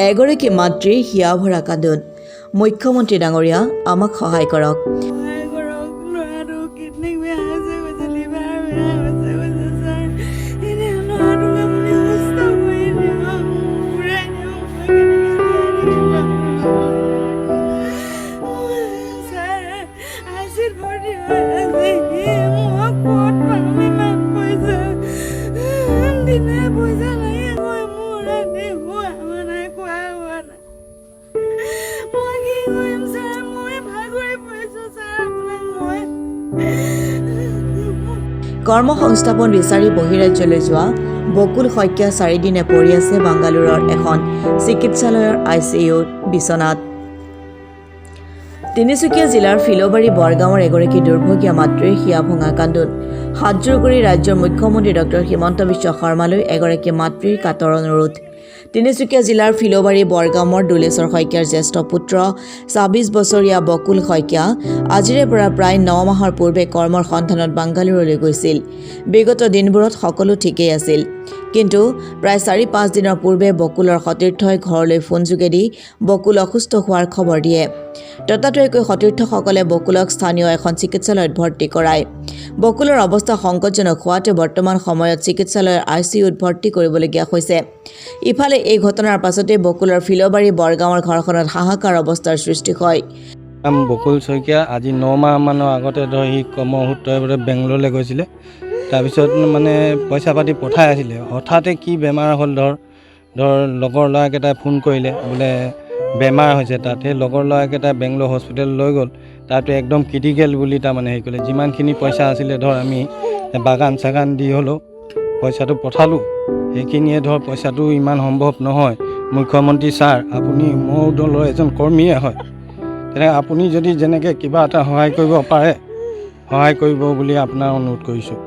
এগৰাকী মাতৃৰ হিয়া ভৰা কান্দোন। মুখ্যমন্ত্ৰী ডাঙৰীয়া আমাক সহায় কৰক। কৰ্মসংস্থাপন বিচাৰি বহিৰাজ্যলৈ যোৱা বকুল শইকীয়া 4 দিনে পৰি আছে বাংগালুৰুৰ এখন চিকিৎসালয়ৰ ICU বিচনাত। তিনিচুকীয়া জিলাৰ ফিলবাৰী বৰগাঁৱৰ এগৰাকী দুৰ্ভগীয়া মাতৃৰ হিয়া ভঙা কান্দোন। হাতজোৰ কৰি ৰাজ্যৰ মুখ্যমন্ত্ৰী ডক্টৰ হিমন্ত বিশ্ব শৰ্মালৈ এগৰাকী মাতৃৰ কাতৰ অনুৰোধ। তিনিচুকীয়া জিলাৰ ফিলবাৰী বৰগাঁৱৰ দুলেশ্বৰ শইকীয়াৰ জ্যেষ্ঠ পুত্ৰ ২৬ বছৰীয়া বকুল শইকীয়া আজিৰে পৰা প্ৰায় ৯ মাহৰ পূৰ্বে কৰ্মৰ সন্ধানত বাংগালুৰুলৈ গৈছিল। বিগত দিনবোৰত সকলো ঠিকেই আছিল, কিন্তু প্ৰায় ৪-৫ দিনৰ পূৰ্বে বকুলৰ সতীৰ্থই ঘৰলৈ ফোন যোগেদি বকুল অসুস্থ হোৱাৰ খবৰ দিয়ে। ততাতৈয়াকৈ সতীৰ্থসকলে বকুলক স্থানীয় এখন চিকিৎসালয়ত ভৰ্তি কৰায়। বকুলৰ অৱস্থা সংকটজনক হোৱাতে বৰ্তমান সময়ত চিকিৎসালয়ৰ ICUত ভৰ্তি কৰিবলগীয়া হৈছে। ইফালে এই ঘটনাৰ পাছতে বকুলৰ ফিলবাৰী বৰগাঁৱৰ ঘৰখনত হাহাকাৰ অৱস্থাৰ সৃষ্টি হয়। বকুল শইকীয়া আজি 9 মাহমানৰ আগতে সি কৰ্মসূত্ৰে বেংগলৰলৈ গৈছিলে। তাৰপিছত পইচা পাতি পঠাই আছিলে। হঠাতে কি বেমাৰ হ'ল লগৰ ল'ৰাকেইটাই ফোন কৰিলে, বোলে বেমাৰ হৈছে তাত। সেই লগৰ ল'ৰাকেইটাই বেংগলৰ হস্পিটেল লৈ গ'ল। তাতো একদম ক্ৰিটিকেল বুলি হেৰি কৰিলে। যিমানখিনি পইচা আছিলে আমি বাগান চাগান দি হ'লেও পইচাটো পঠালোঁ। সেইখিনিয়ে পইচাটো ইমান সম্ভৱ নহয়। মুখ্যমন্ত্ৰী ছাৰ, আপুনি মোৰ দলৰ এজন কৰ্মীয়ে হয়, তেনেকৈ আপুনি যদি যেনেকৈ কিবা এটা সহায় কৰিব পাৰে, সহায় কৰিব বুলি আপোনাৰ অনুৰোধ কৰিছোঁ।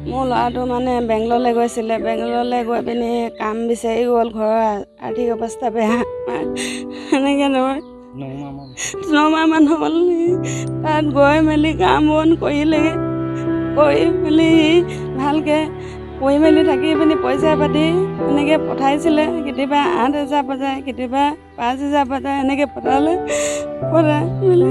মোৰ ল'ৰাটো বেংগলৰলৈ গৈছিলে। বেংগলৰলৈ গৈ পিনি কাম বিচাৰি গ'ল। ঘৰৰ আৰ্থিক অৱস্থা বেয়া। সেনেকৈ 9 মাহমান হ'ল। তাত গৈ মেলি কাম বন কৰিলেগৈ। কৰি মেলি ভালকৈ পঢ়ি মেলি থাকি পিনি পইচা পাতি এনেকৈ পঠাইছিলে। কেতিয়াবা 8,000 পঠায়, কেতিয়াবা 5,000 পঠায়, এনেকৈ পঠাই মেলি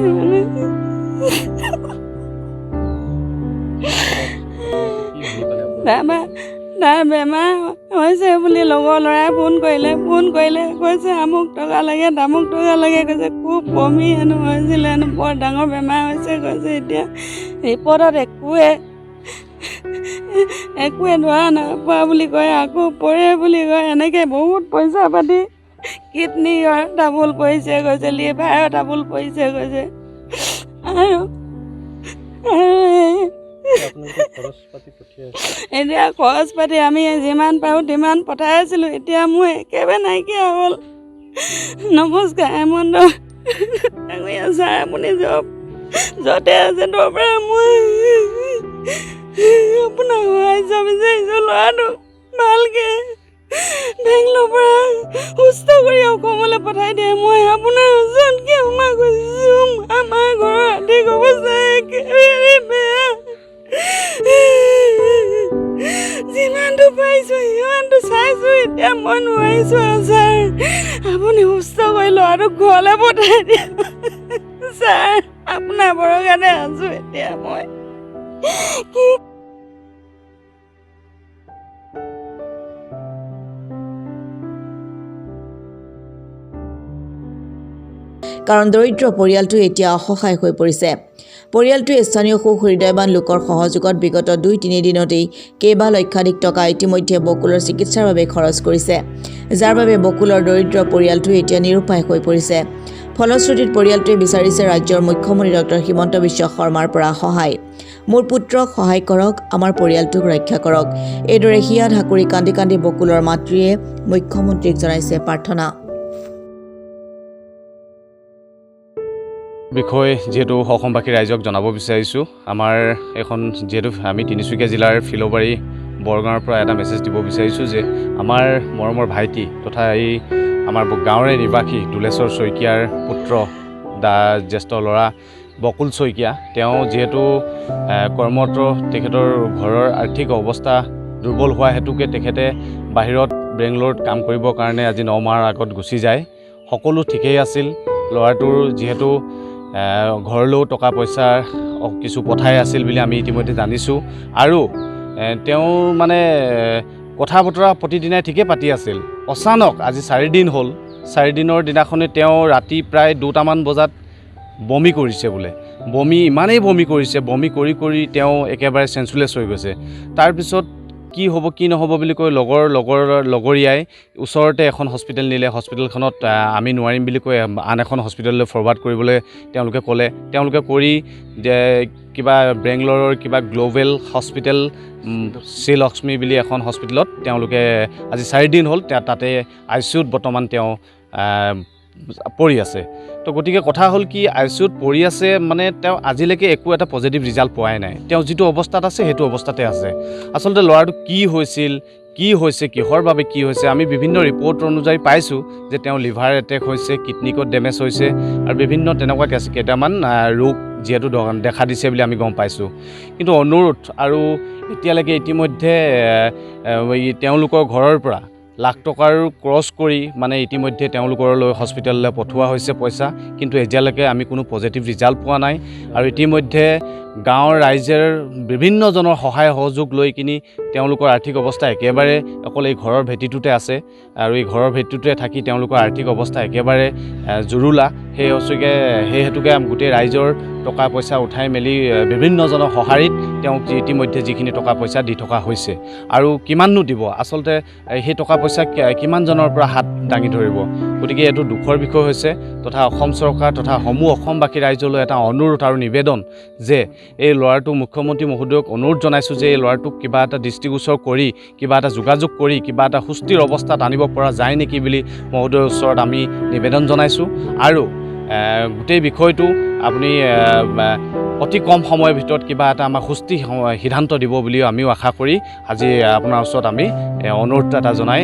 তাৰ বেমাৰ হৈছে বুলি লগৰ ল'ৰাই ফোন কৰিলে কৈছে আমুক টকা লাগে তামুক টকা লাগে, কৈছে খুব বমি হেনো হৈছিলে, হেনো বৰ ডাঙৰ বেমাৰ হৈছে কৈছে। এতিয়া ৰিপৰ্টত একোৱে ধৰা নোপোৱা বুলি কয়, আকৌ পৰে বুলি কয়। এনেকৈ বহুত পইচা পাতি, কিডনীৰ ডাবুল পৰিছে কৈছে, লিভাৰৰ ডাবুল পৰিছে কৈছে। আৰু এতিয়া খৰচ পাতি আমি যিমান পাৰোঁ সিমান পঠাই আছিলোঁ। এতিয়া মোৰ একেবাৰে নাইকিয়া হ'ল। নমস্কাৰ, হেমন্ত ছাৰ, আপুনি য'তে আছে তাৰ পৰা মই আপোনাক সাহায্য বিচাৰিছোঁ। ল'ৰাটো ভালকৈ বেংগলোৰৰ পৰা সুস্থ কৰি অসমলৈ পঠাই দিয়ে। মই আপোনাৰ ওচৰত ক্ষমা কৰিছোঁ। আমাৰ ঘৰৰ আৰ্থিক অৱস্থা একেবাৰে বেয়া। যিমানটো পাইছোঁ সিমানটো চাইছোঁ। এতিয়া মই নোৱাৰিছোঁ। ছাৰ, আপুনি সুস্থ কৰি ল'ৰাটোক ঘৰলৈ পঠাই দিয়ে। ছাৰ, আপোনাৰ ভৰসাতে আছোঁ। এতিয়া মই কি কাৰণ দৰিদ্ৰ পৰিয়ালটো এতিয়া অসহায় হৈ পৰিছে। পৰিয়ালটোৱে স্থানীয় সুহৃদয়বান লোকৰ সহযোগত বিগত 2-3 দিনতেই কেইবা লক্ষাধিক টকা ইতিমধ্যে বকুলৰ চিকিৎসাৰ বাবে খৰচ কৰিছে, যাৰ বাবে বকুলৰ দৰিদ্ৰ পৰিয়ালটো এতিয়া নিৰুপায় হৈ পৰিছে। ফলশ্ৰুতিত পৰিয়ালটোৱে বিচাৰিছে ৰাজ্যৰ মুখ্যমন্ত্ৰী ডক্টৰ হিমন্ত বিশ্ব শৰ্মাৰ পৰা সহায়। মোৰ পুত্ৰক সহায় কৰক, আমাৰ পৰিয়ালটোক ৰক্ষা কৰক। এইদৰে হিয়া ঢাকুৰি কান্দি কান্দি বকুলৰ মাতৃয়ে মুখ্যমন্ত্ৰীক জনাইছে প্ৰাৰ্থনা। বিষয় যিহেতু অসমবাসী ৰাইজক জনাব বিচাৰিছোঁ। আমাৰ এখন যিহেতু আমি তিনিচুকীয়া জিলাৰ ফিলবাৰী বৰগাঁৱৰ পৰা এটা মেছেজ দিব বিচাৰিছোঁ যে আমাৰ মৰমৰ ভাইটি তথা এই আমাৰ গাঁৱৰে নিবাসী দুলেশ্বৰ শইকীয়াৰ পুত্ৰ জ্যেষ্ঠ ল'ৰা বকুল শইকীয়া। তেওঁ যিহেতু কৰ্মৰত, তেখেতৰ ঘৰৰ আৰ্থিক অৱস্থা দুৰ্বল হোৱা হেতুকে তেখেতে বাহিৰত বেংগলোৰত কাম কৰিবৰ কাৰণে আজি 9 মাহৰ আগত গুচি যায়। সকলো ঠিকেই আছিল। ল'ৰাটোৰ যিহেতু ঘৰলৈও টকা পইচা কিছু পঠাই আছিল বুলি আমি ইতিমধ্যে জানিছোঁ, আৰু তেওঁ মানে কথা বতৰা প্ৰতিদিনাই ঠিকেই পাতি আছিল। অচানক আজি 4 দিন হ'ল, 4 দিনৰ দিনাখনে তেওঁ ৰাতি প্ৰায় 2টামান বজাত বমি কৰিছে বোলে। ইমানেই বমি কৰিছে, বমি কৰি কৰি তেওঁ একেবাৰে চেঞ্চুলেছ হৈ গৈছে। তাৰপিছত কি হ'ব কি নহ'ব বুলি কৈ লগৰীয়াই ওচৰতে এখন হস্পিটেল নিলে। হস্পিটেলখনত আমি নোৱাৰিম বুলি কৈ আন এখন হস্পিটেললৈ ফৰৱাৰ্ড কৰিবলৈ তেওঁলোকে ক'লে। তেওঁলোকে কৰি কিবা বেংগলোৰৰ কিবা গ্ল'বেল হস্পিটেল শ্ৰীলক্ষ্মী বুলি এখন হস্পিটেলত তেওঁলোকে আজি 4 দিন হ'ল তাতে ICUত বৰ্তমান তেওঁ পৰি আছে। তো গতিকে কথা হ'ল কি, ICUত পৰি আছে মানে তেওঁ আজিলৈকে একো এটা পজিটিভ ৰিজাল্ট পোৱাই নাই। তেওঁ যিটো অৱস্থাত আছে সেইটো অৱস্থাতে আছে। আচলতে ল'ৰাটো কি হৈছিল, কি হৈছে, কিহৰ বাবে কি হৈছে, আমি বিভিন্ন ৰিপৰ্ট অনুযায়ী পাইছোঁ যে তেওঁ লিভাৰ এটেক হৈছে, কিডনিকত ডেমেজ হৈছে, আৰু বিভিন্ন তেনেকুৱা কেইটামান ৰোগ যিহেতু দেখা দিছে বুলি আমি গম পাইছোঁ। কিন্তু অনুৰোধ, আৰু এতিয়ালৈকে ইতিমধ্যে তেওঁলোকৰ ঘৰৰ পৰা লাখ টকাৰ ক্ৰছ কৰি মানে ইতিমধ্যে তেওঁলোকৰলৈ হস্পিটেললৈ পঠোৱা হৈছে পইচা, কিন্তু এতিয়ালৈকে আমি কোনো পজিটিভ ৰিজাল্ট পোৱা নাই। আৰু ইতিমধ্যে গাঁৱৰ ৰাইজৰ বিভিন্নজনৰ সহায় সহযোগ লৈ কিনি তেওঁলোকৰ আৰ্থিক অৱস্থা একেবাৰে অকল এই ঘৰৰ ভেটিটোতে আছে, আৰু এই ঘৰৰ ভেটিটোতে থাকি তেওঁলোকৰ আৰ্থিক অৱস্থা একেবাৰে জুৰুলা। সেই হেতুকে গোটেই ৰাইজৰ টকা পইচা উঠাই মেলি বিভিন্নজনৰ সঁহাৰিত তেওঁক ইতিমধ্যে যিখিনি টকা পইচা দি থকা হৈছে। আৰু কিমাননো দিব, আচলতে সেই টকা পইচা কিমানজনৰ পৰা হাত দাঙি ধৰিব। গতিকে এইটো দুখৰ বিষয় হৈছে, তথা অসম চৰকাৰ তথা সমূহ অসমবাসী ৰাইজলৈ এটা অনুৰোধ আৰু নিবেদন যে এই ল'ৰাটো মুখ্যমন্ত্ৰী মহোদয়ক অনুৰোধ জনাইছোঁ যে এই ল'ৰাটোক কিবা এটা দৃষ্টিগোচৰ কৰি, কিবা এটা যোগাযোগ কৰি, কিবা এটা সুস্থিৰ অৱস্থাত আনিব পৰা যায় নেকি বুলি মহোদয়ৰ ওচৰত আমি নিবেদন জনাইছোঁ। আৰু গোটেই বিষয়টো আপুনি অতি কম সময়ৰ ভিতৰত কিবা এটা আমাক সুস্থিৰ সিদ্ধান্ত দিব বুলিও আমিও আশা কৰি আজি আপোনাৰ ওচৰত আমি অনুৰোধ এটা জনাই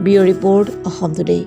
ব্যুৰ ৰিপৰ্ট, অসম টুডে।